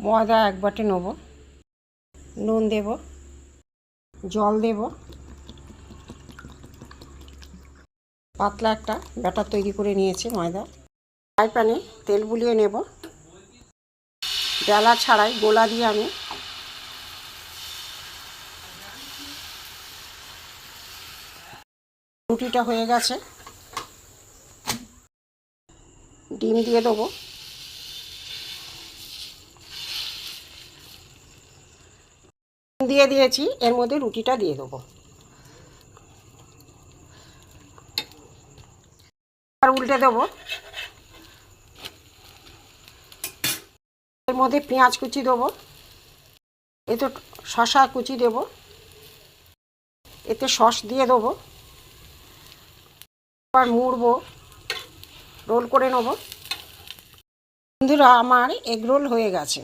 ময়দা 1 বাটি নেব, নুন দেব, জল দেব, পাতলা একটা ব্যাটার তৈরি করে নিয়েছি ময়দা। ফ্রাই প্যানে তেল বুলিয়ে নেব, বেলা ছাড়াই গোলা দিয়ে আমি রুটিটা হয়ে গেছে। ডিম দিয়ে দেবো, দিয়ে দিয়েছি, এর মধ্যে রুটিটা দিয়ে দেবো, আর উল্টে দেবো। এর মধ্যে পেঁয়াজ কুচি দেবো, এতে শসা কুচি দেবো, এতে সস দিয়ে দেবো, আবার মুড়বো, রোল করে নেব। বন্ধুরা, আমার এগ রোল হয়ে গেছে।